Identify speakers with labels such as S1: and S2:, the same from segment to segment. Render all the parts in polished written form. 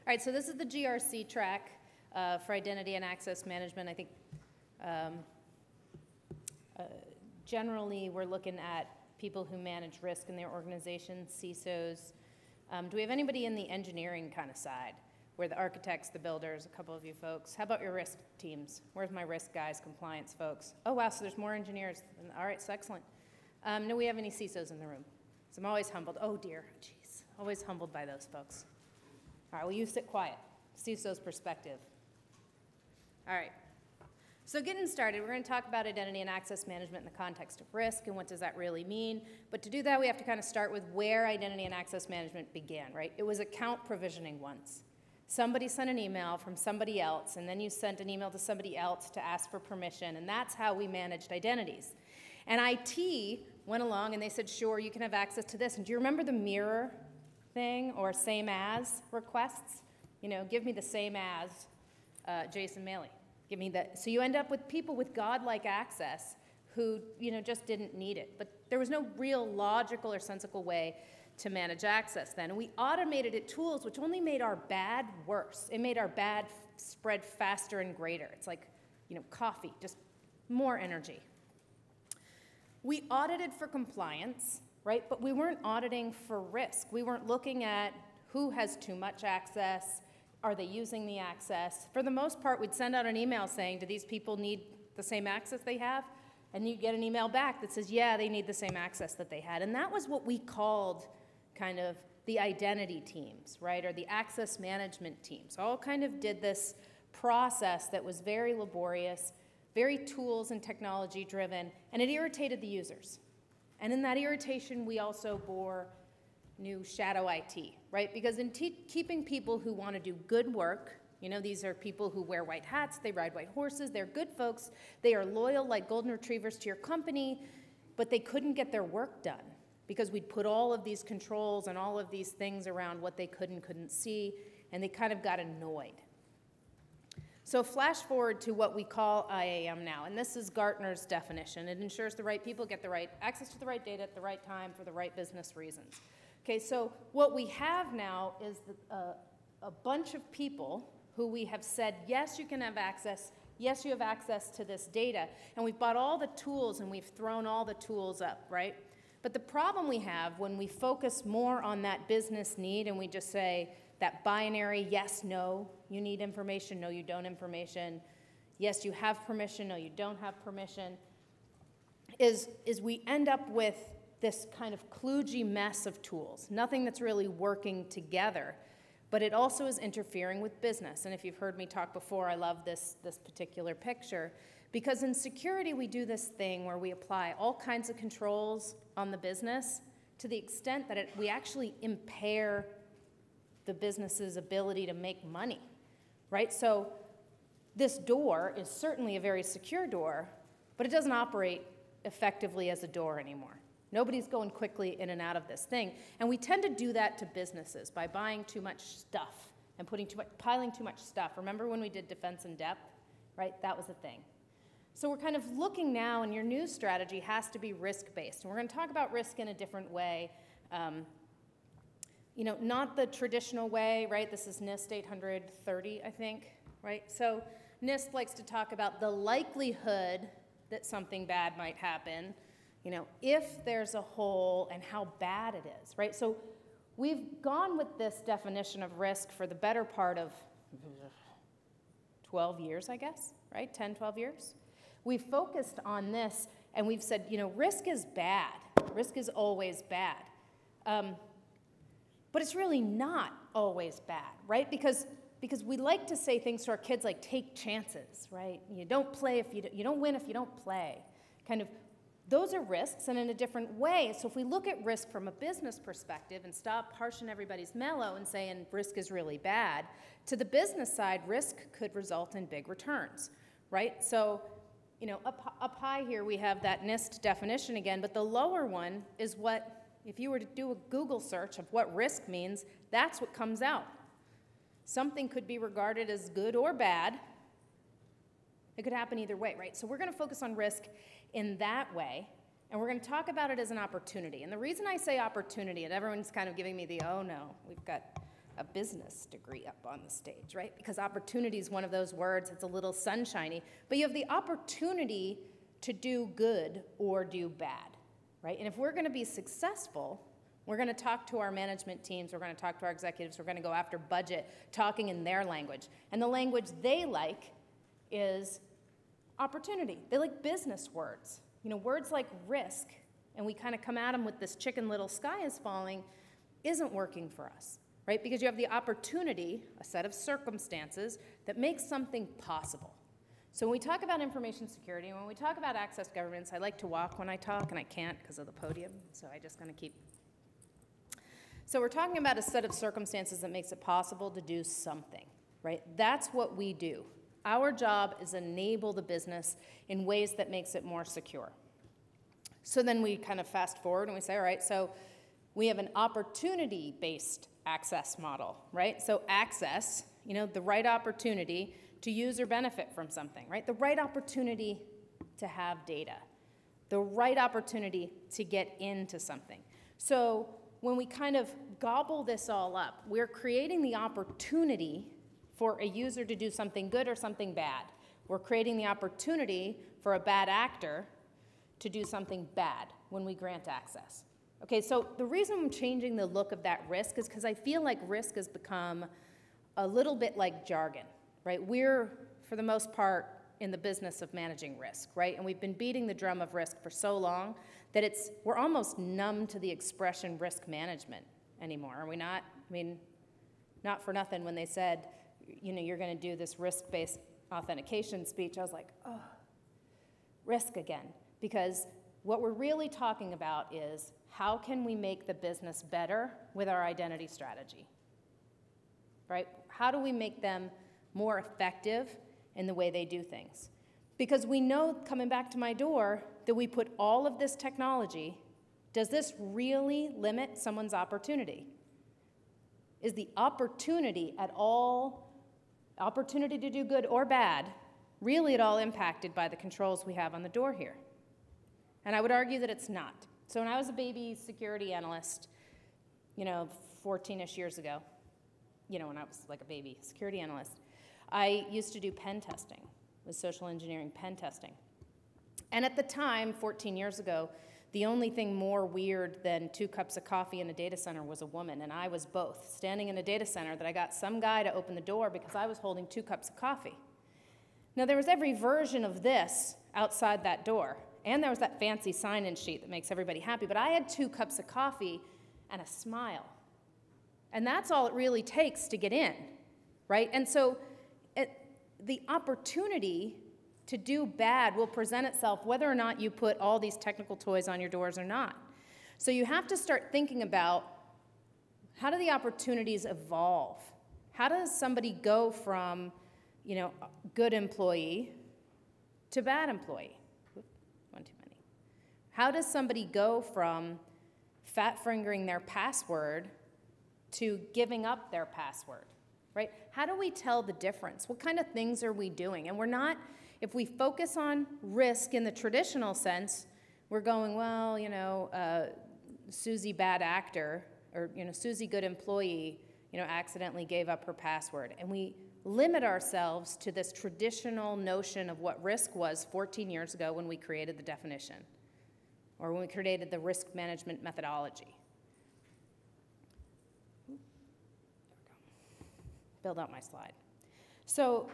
S1: right, so this is the GRC track for identity and access management. I think generally we're looking at people who manage risk in their organizations, CISOs. Do we have anybody in the engineering kind of side, where the architects, the builders, a couple of you folks? How about your risk teams? Where's my risk guys, compliance folks? Oh, wow, so there's more engineers. All right, so excellent. Do we have any CISOs in the room? So I'm always humbled. Oh, dear, jeez. Always humbled by those folks. All right, well, you sit quiet. CISO's perspective. All right. So getting started, we're going to talk about identity and access management in the context of risk and what does that really mean. But to do that, we have to kind of start with where identity and access management began, right? It was account provisioning once. Somebody sent an email from somebody else, and then you sent an email to somebody else to ask for permission, and that's how we managed identities. And IT went along and they said, sure, you can have access to this. And do you remember the mirror thing or same as requests? You know, give me the same as Jason Maley. Give me that. So you end up with people with godlike access who, you know, just didn't need it. But there was no real logical or sensible way to manage access then. And we automated it tools which only made our bad worse. It made our bad spread faster and greater. It's like, you know, coffee, just more energy. We audited for compliance, right? But we weren't auditing for risk. We weren't looking at who has too much access. Are they using the access? For the most part, we'd send out an email saying, do these people need the same access they have? And you get an email back that says, yeah, they need the same access that they had. And that was what we called kind of the identity teams, right? Or the access management teams. All kind of did this process that was very laborious, very tools and technology driven, and it irritated the users. And in that irritation, we also bore new shadow IT, right? Because in keeping people who want to do good work, you know, these are people who wear white hats, they ride white horses, they're good folks, they are loyal like golden retrievers to your company, but they couldn't get their work done because we'd put all of these controls and all of these things around what they could and couldn't see, and they kind of got annoyed. So flash forward to what we call IAM now, and this is Gartner's definition. It ensures the right people get the right access to the right data at the right time for the right business reasons. Okay, so what we have now is a bunch of people who we have said, yes, you can have access, yes, you have access to this data, and we've bought all the tools and we've thrown all the tools up, right? But the problem we have when we focus more on that business need and we just say that binary, yes, no, you need information, no, you don't information, yes, you have permission, no, you don't have permission, is we end up with this kind of kludgy mess of tools, nothing that's really working together, but it also is interfering with business. And if you've heard me talk before, I love this particular picture, because in security we do this thing where we apply all kinds of controls on the business to the extent that we actually impair the business's ability to make money, right? So this door is certainly a very secure door, but it doesn't operate effectively as a door anymore. Nobody's going quickly in and out of this thing. And we tend to do that to businesses by buying too much stuff and piling too much stuff. Remember when we did defense in depth, right? That was the thing. So we're kind of looking now, and your new strategy has to be risk-based. And we're going to talk about risk in a different way. You know, not the traditional way, right? This is NIST 830, I think, right? So NIST likes to talk about the likelihood that something bad might happen, you know, if there's a hole and how bad it is, right? So we've gone with this definition of risk for the better part of 12 years, I guess, right? 10, 12 years. We've focused on this, and we've said, you know, risk is bad. Risk is always bad. But it's really not always bad, right? Because we like to say things to our kids like, take chances, right? You don't play if you don't win if you don't play. Kind of, those are risks, and in a different way. So if we look at risk from a business perspective and stop harshing everybody's mellow and saying risk is really bad, to the business side, risk could result in big returns, right? So, you know, up high here we have that NIST definition again, but the lower one is what, if you were to do a Google search of what risk means, that's what comes out. Something could be regarded as good or bad. It could happen either way, right? So we're going to focus on risk in that way, and we're going to talk about it as an opportunity. And the reason I say opportunity, and everyone's kind of giving me the, oh no, we've got a business degree up on the stage, right? Because opportunity is one of those words, it's a little sunshiny, but you have the opportunity to do good or do bad, right? And if we're gonna be successful, we're gonna talk to our management teams, we're gonna talk to our executives, we're gonna go after budget, talking in their language. And the language they like is opportunity. They like business words. You know, words like risk, and we kind of come at them with this chicken little sky is falling, isn't working for us, right? Because you have the opportunity, a set of circumstances that makes something possible. So when we talk about information security, when we talk about access governance, I like to walk when I talk, and I can't because of the podium, so I just kind of keep. So we're talking about a set of circumstances that makes it possible to do something, right? That's what we do. Our job is enable the business in ways that makes it more secure. So then we kind of fast forward and we say, all right, so we have an opportunity-based access model, right? So access, you know, the right opportunity to use or benefit from something, right? The right opportunity to have data, the right opportunity to get into something. So when we kind of gobble this all up, we're creating the opportunity for a user to do something good or something bad. We're creating the opportunity for a bad actor to do something bad when we grant access. Okay, so the reason I'm changing the look of that risk is because I feel like risk has become a little bit like jargon, right? We're, for the most part, in the business of managing risk, right? And we've been beating the drum of risk for so long that we're almost numb to the expression risk management anymore, are we not? I mean, not for nothing when they said, you know, you're going to do this risk-based authentication speech, I was like, oh, risk again. Because what we're really talking about is how can we make the business better with our identity strategy, right? How do we make them more effective in the way they do things? Because we know, coming back to my door, that we put all of this technology, does this really limit someone's opportunity? Is the opportunity at all, opportunity to do good or bad, really at all impacted by the controls we have on the door here? And I would argue that it's not. So when I was a baby security analyst, you know, 14-ish years ago, you know, when I was like a baby security analyst, I used to do pen testing, with social engineering pen testing. And at the time, 14 years ago, the only thing more weird than 2 cups of coffee in a data center was a woman, and I was both, standing in a data center that I got some guy to open the door because I was holding 2 cups of coffee. Now, there was every version of this outside that door. And there was that fancy sign-in sheet that makes everybody happy. But I had 2 cups of coffee and a smile. And that's all it really takes to get in, right? And so the opportunity to do bad will present itself whether or not you put all these technical toys on your doors or not. So you have to start thinking about how do the opportunities evolve? How does somebody go from, you know, good employee to bad employee? One too many. How does somebody go from fat-fingering their password to giving up their password, right? How do we tell the difference? What kind of things are we doing? And we're not, if we focus on risk in the traditional sense, we're going, well, you know, Susie bad actor, or, you know, Susie good employee, you know, accidentally gave up her password. And we limit ourselves to this traditional notion of what risk was 14 years ago when we created the definition, or when we created the risk management methodology. Build out my slide. So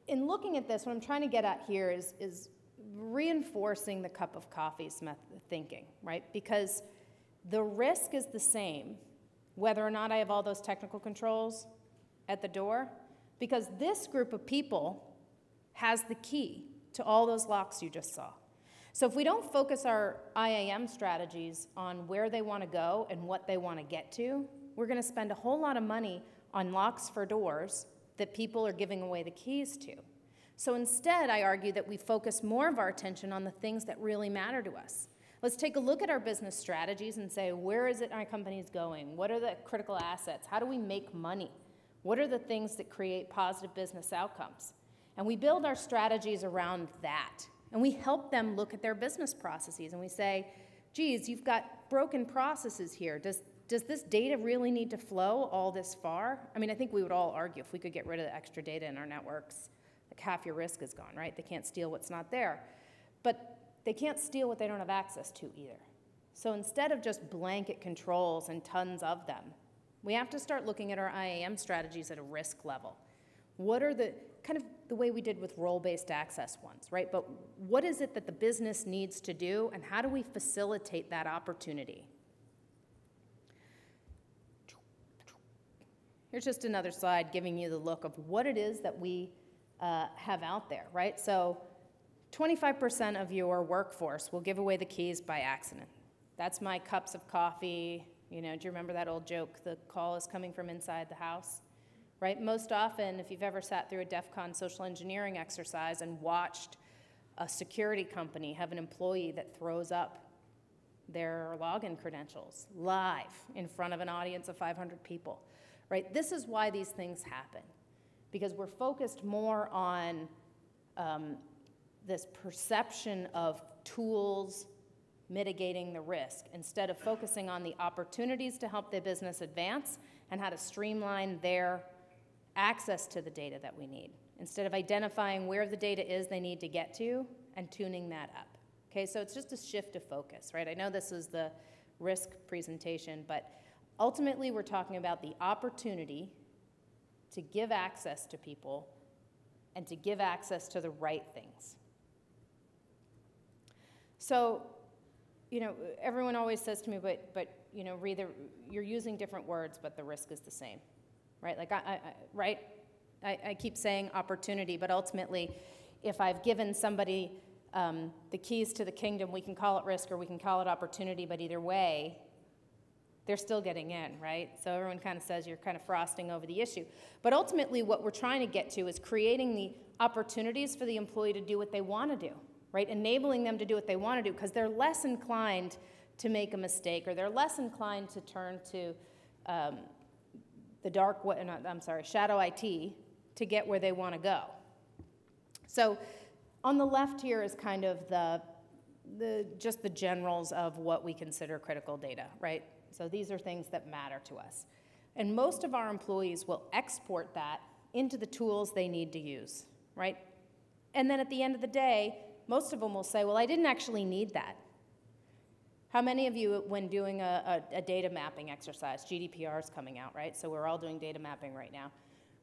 S1: in looking at this, what I'm trying to get at here is reinforcing the cup of coffee's thinking, right? Because the risk is the same whether or not I have all those technical controls at the door, because this group of people has the key to all those locks you just saw. So if we don't focus our IAM strategies on where they want to go and what they want to get to, we're going to spend a whole lot of money on locks for doors that people are giving away the keys to. So instead, I argue that we focus more of our attention on the things that really matter to us. Let's take a look at our business strategies and say, where is it our company is going? What are the critical assets? How do we make money? What are the things that create positive business outcomes? And we build our strategies around that. And we help them look at their business processes. And we say, geez, you've got broken processes here. does this data really need to flow all this far? I mean, I think we would all argue if we could get rid of the extra data in our networks, like half your risk is gone, right? They can't steal what's not there. But they can't steal what they don't have access to either. So instead of just blanket controls and tons of them, we have to start looking at our IAM strategies at a risk level. What are the, kind of the way we did with role-based access ones, right? But what is it that the business needs to do, and how do we facilitate that opportunity? Here's just another slide giving you the look of what it is that we have out there, right? So 25% of your workforce will give away the keys by accident. That's my cups of coffee. You know, do you remember that old joke, the call is coming from inside the house? Right? Most often, if you've ever sat through a DEF CON social engineering exercise and watched a security company have an employee that throws up their login credentials live in front of an audience of 500 people, right? This is why these things happen, because we're focused more on this perception of tools mitigating the risk instead of focusing on the opportunities to help the business advance and how to streamline their access to the data that we need, instead of identifying where the data is they need to get to and tuning that up. Okay, so it's just a shift of focus, right? I know this is the risk presentation, but ultimately we're talking about the opportunity to give access to people and to give access to the right things. So, you know, everyone always says to me, but you know, you're using different words, but the risk is the same. Right, like I keep saying opportunity, but ultimately, if I've given somebody the keys to the kingdom, we can call it risk or we can call it opportunity, but either way, they're still getting in, right? So everyone kind of says you're kind of frosting over the issue. But ultimately, what we're trying to get to is creating the opportunities for the employee to do what they want to do, right? Enabling them to do what they want to do, because they're less inclined to make a mistake, or they're less inclined to turn to shadow IT to get where they want to go. So on the left here is kind of just the generals of what we consider critical data, right? So these are things that matter to us. And most of our employees will export that into the tools they need to use, right? And then at the end of the day, most of them will say, well, I didn't actually need that. How many of you, when doing a data mapping exercise, GDPR is coming out, right? So we're all doing data mapping right now.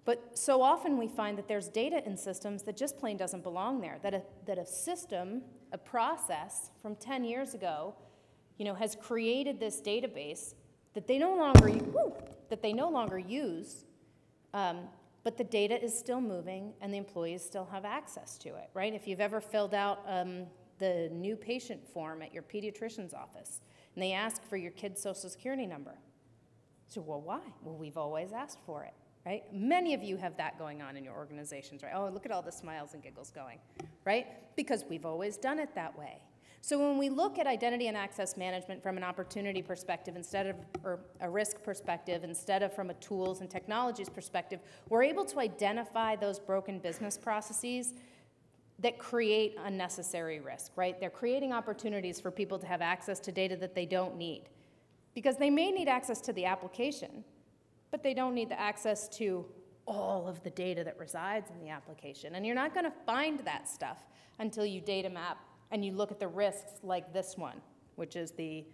S1: But so often we find that there's data in systems that just plain doesn't belong there, that a system, a process from 10 years ago, you know, has created this database that they no longer use, but the data is still moving and the employees still have access to it, right? If you've ever filled out the new patient form at your pediatrician's office, and they ask for your kid's social security number. So, well, why? Well, we've always asked for it, right? Many of you have that going on in your organizations, right? Oh, look at all the smiles and giggles going, right? Because we've always done it that way. So when we look at identity and access management from an opportunity perspective or a risk perspective, instead of from a tools and technologies perspective, we're able to identify those broken business processes that create unnecessary risk, right? They're creating opportunities for people to have access to data that they don't need. Because they may need access to the application, but they don't need the access to all of the data that resides in the application. And you're not going to find that stuff until you data map and you look at the risks like this one, which is the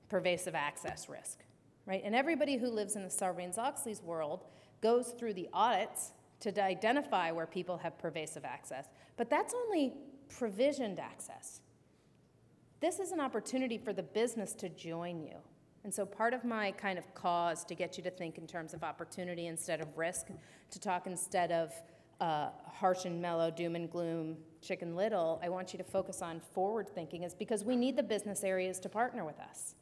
S1: pervasive access risk, right? And everybody who lives in the Sarbanes-Oxley's world goes through the audits to identify where people have pervasive access. But that's only provisioned access. This is an opportunity for the business to join you. And so part of my kind of cause to get you to think in terms of opportunity instead of risk, to talk instead of harsh and mellow, doom and gloom, chicken little, I want you to focus on forward thinking, is because we need the business areas to partner with us.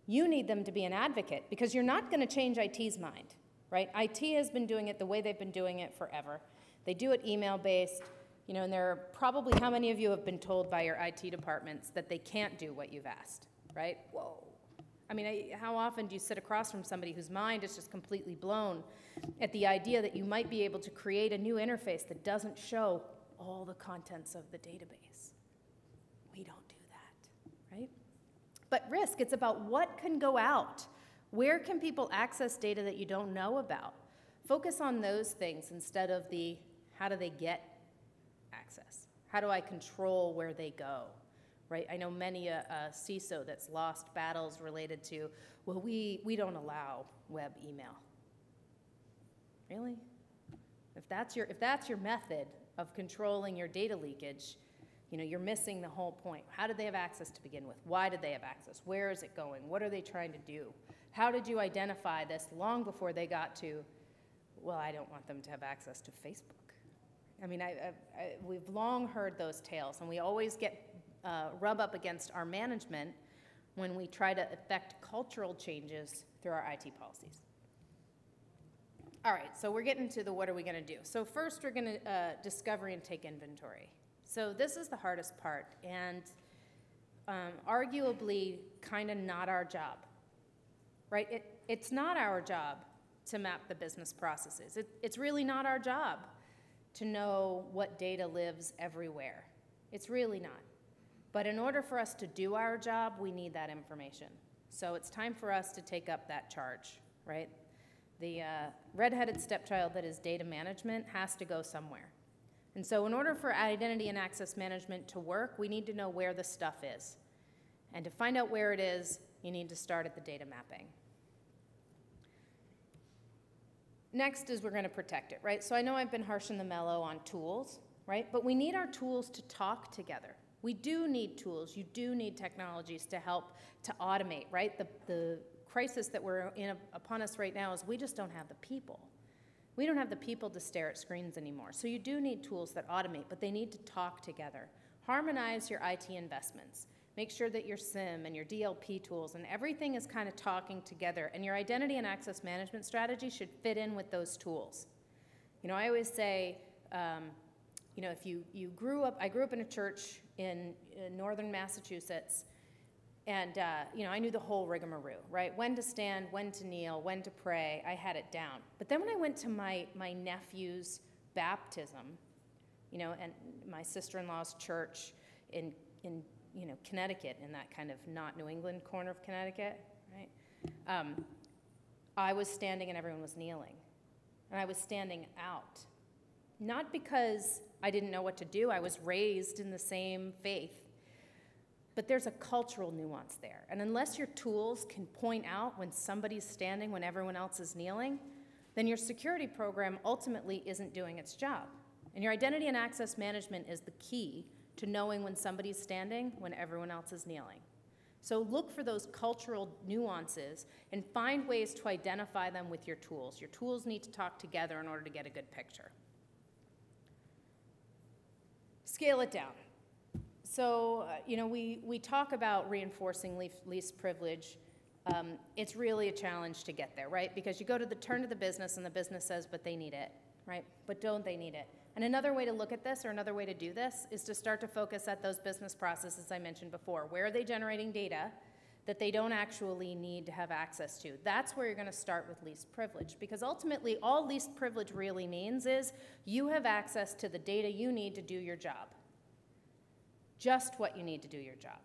S1: You need them to be an advocate, because you're not going to change IT's mind, right? IT has been doing it the way they've been doing it forever. They do it email-based, you know, and there are probably, how many of you have been told by your IT departments that they can't do what you've asked, right? Whoa. I mean, how often do you sit across from somebody whose mind is just completely blown at the idea that you might be able to create a new interface that doesn't show all the contents of the database? We don't do that, right? But risk, it's about what can go out, Where can people access data that you don't know about? Focus on those things instead of the how do they get access? How do I control where they go? Right? I know many a CISO that's lost battles related to, well, we don't allow web email. Really? If that's your method of controlling your data leakage, you're missing the whole point. How did they have access to begin with? Why did they have access? Where is it going? What are they trying to do? How did you identify this long before they got to, well, I don't want them to have access to Facebook? I mean, we've long heard those tales, and we always get rub up against our management when we try to effect cultural changes through our IT policies. All right, so we're getting to the what are we going to do. So first, we're going to discover and take inventory. So this is the hardest part, and arguably kind of not our job, right? It's not our job to map the business processes. It's really not our job to know what data lives everywhere. It's really not. But in order for us to do our job, we need that information. So it's time for us to take up that charge, right? The red-headed stepchild that is data management has to go somewhere. And so in order for identity and access management to work, we need to know where the stuff is. And to find out where it is, you need to start at the data mapping. Next is we're going to protect it, right? So I know I've been harsh in the mellow on tools, right? But we need our tools to talk together. We do need tools. You do need technologies to help to automate, right? The crisis that we're in upon us right now is we just don't have the people. We don't have the people to stare at screens anymore. So you do need tools that automate, but they need to talk together. Harmonize your IT investments. Make sure that your SIM and your DLP tools and everything is kind of talking together, and your identity and access management strategy should fit in with those tools. I always say, if you grew up, I grew up in a church in northern Massachusetts, and I knew the whole rigmarole, right? When to stand, when to kneel, when to pray, I had it down. But then when I went to my nephew's baptism, and my sister-in-law's church in Connecticut, in that kind of not New England corner of Connecticut, right? I was standing and everyone was kneeling. And I was standing out. Not because I didn't know what to do, I was raised in the same faith. But there's a cultural nuance there. And unless your tools can point out when somebody's standing when everyone else is kneeling, then your security program ultimately isn't doing its job. And your identity and access management is the key to knowing when somebody's standing when everyone else is kneeling. So look for those cultural nuances and find ways to identify them with your tools. Your tools need to talk together in order to get a good picture. Scale it down. So, we talk about reinforcing least privilege. It's really a challenge to get there, right? Because you go to the turn of the business and the business says, but they need it, right? But don't they need it? And another way to look at this, or another way to do this, is to start to focus at those business processes I mentioned before. Where are they generating data that they don't actually need to have access to? That's where you're going to start with least privilege, because ultimately all least privilege really means is you have access to the data you need to do your job. Just what you need to do your job.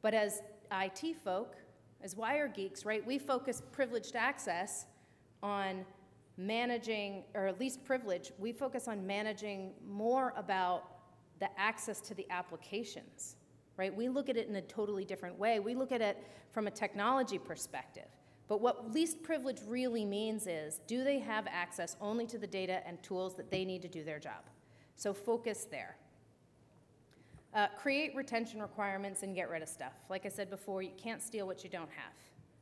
S1: But as IT folk, as wire geeks, right, we focus privileged access on managing, or least privilege, we focus on managing more about the access to the applications, right? We look at it in a totally different way. We look at it from a technology perspective. But what least privilege really means is, do they have access only to the data and tools that they need to do their job? So focus there. Create retention requirements and get rid of stuff. Like I said before, you can't steal what you don't have,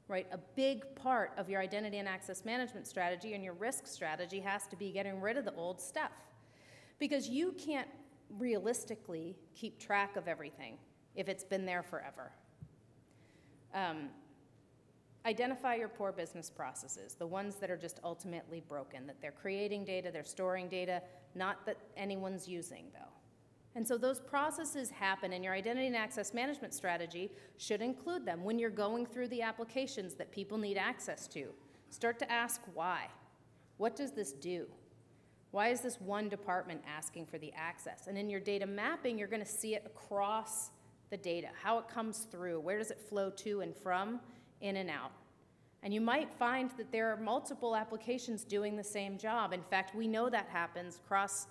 S1: right? A big part of your identity and access management strategy and your risk strategy has to be getting rid of the old stuff, because you can't realistically keep track of everything if it's been there forever. Identify your poor business processes, the ones that are just ultimately broken, that they're creating data, they're storing data, not that anyone's using, though. And so those processes happen, and your identity and access management strategy should include them when you're going through the applications that people need access to. Start to ask why. What does this do? Why is this one department asking for the access? And in your data mapping, you're going to see it across the data, how it comes through, where does it flow to and from, in and out. And you might find that there are multiple applications doing the same job. In fact, we know that happens across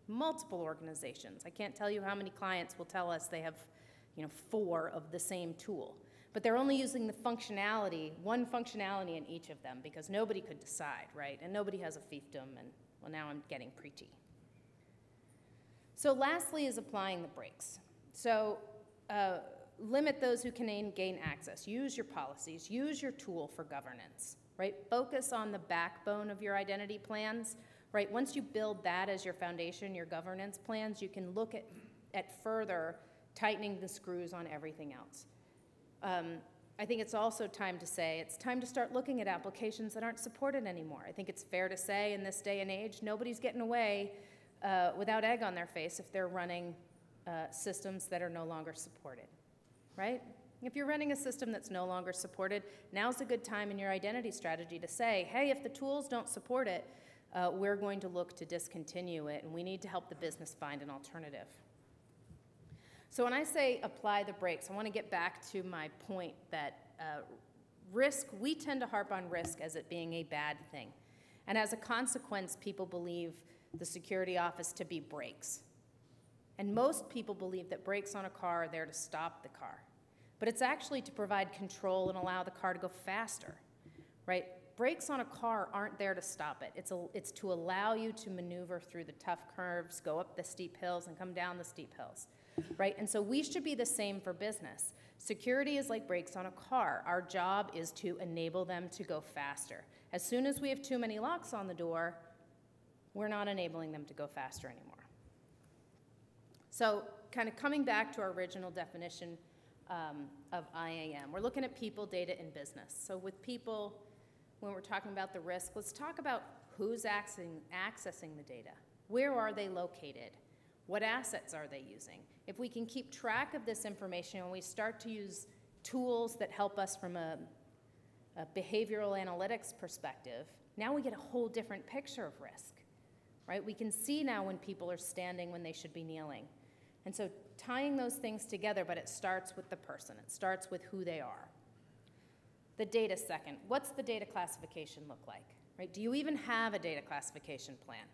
S1: multiple organizations. I can't tell you how many clients will tell us they have 4 of the same tool. But they're only using the functionality, one functionality in each of them, because nobody could decide, right? And nobody has a fiefdom, and well, now I'm getting preachy. So lastly is applying the brakes. So limit those who can gain access. Use your policies. Use your tool for governance, right? Focus on the backbone of your identity plans, right? Once you build that as your foundation, your governance plans, you can look at further tightening the screws on everything else. I think it's also time to say it's time to start looking at applications that aren't supported anymore. I think it's fair to say in this day and age, nobody's getting away without egg on their face if they're running systems that are no longer supported, right? If you're running a system that's no longer supported, now's a good time in your identity strategy to say, hey, if the tools don't support it, we're going to look to discontinue it, and we need to help the business find an alternative. So when I say apply the brakes, I want to get back to my point that risk, we tend to harp on risk as it being a bad thing. And as a consequence, people believe the security office to be brakes. And most people believe that brakes on a car are there to stop the car. But it's actually to provide control and allow the car to go faster, right? Brakes on a car aren't there to stop it. It's to allow you to maneuver through the tough curves, go up the steep hills, and come down the steep hills. Right? And so we should be the same for business. Security is like brakes on a car. Our job is to enable them to go faster. As soon as we have too many locks on the door, we're not enabling them to go faster anymore. So kind of coming back to our original definition of IAM, we're looking at people, data, and business. So with people, when we're talking about the risk, let's talk about who's accessing the data. Where are they located? What assets are they using? If we can keep track of this information and we start to use tools that help us from a behavioral analytics perspective, now we get a whole different picture of risk, right? We can see now when people are standing when they should be kneeling. And so tying those things together, but it starts with the person. It starts with who they are. The data second. What's the data classification look like, right? Do you even have a data classification plan?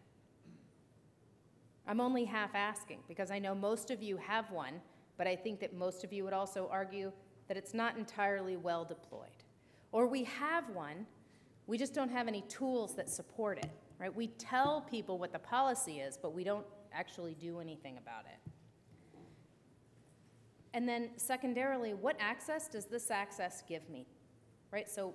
S1: I'm only half asking because I know most of you have one, but I think that most of you would also argue that it's not entirely well deployed. Or we have one, we just don't have any tools that support it, right? We tell people what the policy is, but we don't actually do anything about it. And then secondarily, what access does this access give me, right? So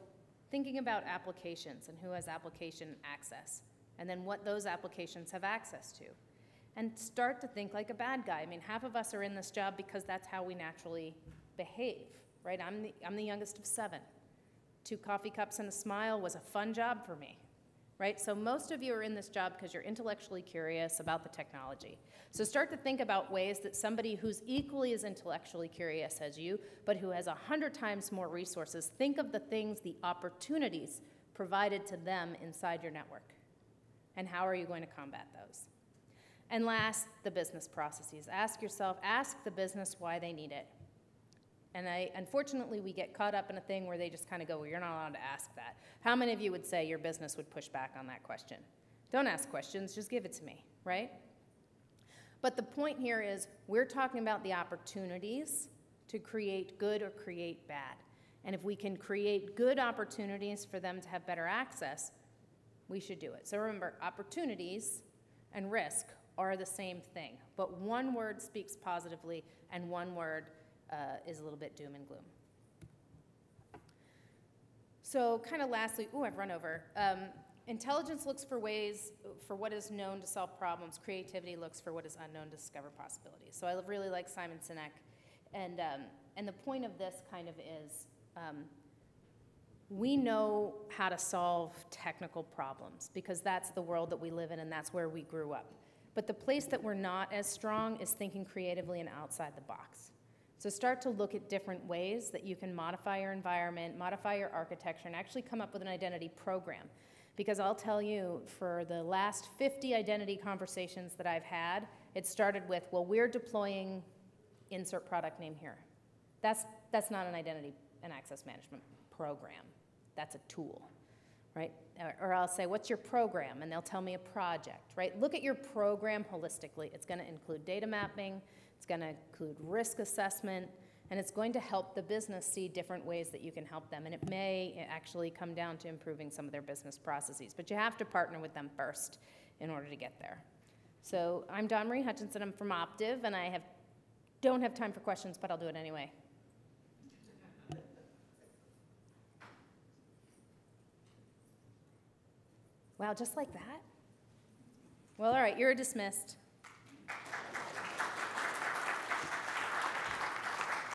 S1: thinking about applications and who has application access, and then what those applications have access to. And start to think like a bad guy. I mean, half of us are in this job because that's how we naturally behave, right? I'm the youngest of 7. 2 coffee cups and a smile was a fun job for me, right? So most of you are in this job because you're intellectually curious about the technology. So start to think about ways that somebody who's equally as intellectually curious as you, but who has 100 times more resources, think of the things, the opportunities provided to them inside your network. And how are you going to combat those? And last, the business processes. Ask yourself, ask the business why they need it. And unfortunately, we get caught up in a thing where they just kind of go, well, you're not allowed to ask that. How many of you would say your business would push back on that question? Don't ask questions, just give it to me, right? But the point here is we're talking about the opportunities to create good or create bad. And if we can create good opportunities for them to have better access, we should do it. So remember, opportunities and risk are the same thing, but one word speaks positively and one word is a little bit doom and gloom. So kind of lastly, I've run over. Intelligence looks for ways for what is known to solve problems. Creativity looks for what is unknown to discover possibilities. So I really like Simon Sinek, and the point of this kind of is we know how to solve technical problems because that's the world that we live in and that's where we grew up. But the place that we're not as strong is thinking creatively and outside the box. So start to look at different ways that you can modify your environment, modify your architecture, and actually come up with an identity program. Because I'll tell you, for the last 50 identity conversations that I've had, it started with, well, we're deploying insert product name here. That's not an identity and access management program. that's a tool, right? Or I'll say, what's your program? And they'll tell me a project, right? Look at your program holistically. It's going to include data mapping, it's going to include risk assessment, and it's going to help the business see different ways that you can help them. And it may actually come down to improving some of their business processes. But you have to partner with them first in order to get there. So I'm Dawn Marie Hutchison. I'm from Optiv, and I don't have time for questions, but I'll do it anyway. Wow, just like that? Well, all right, you're dismissed.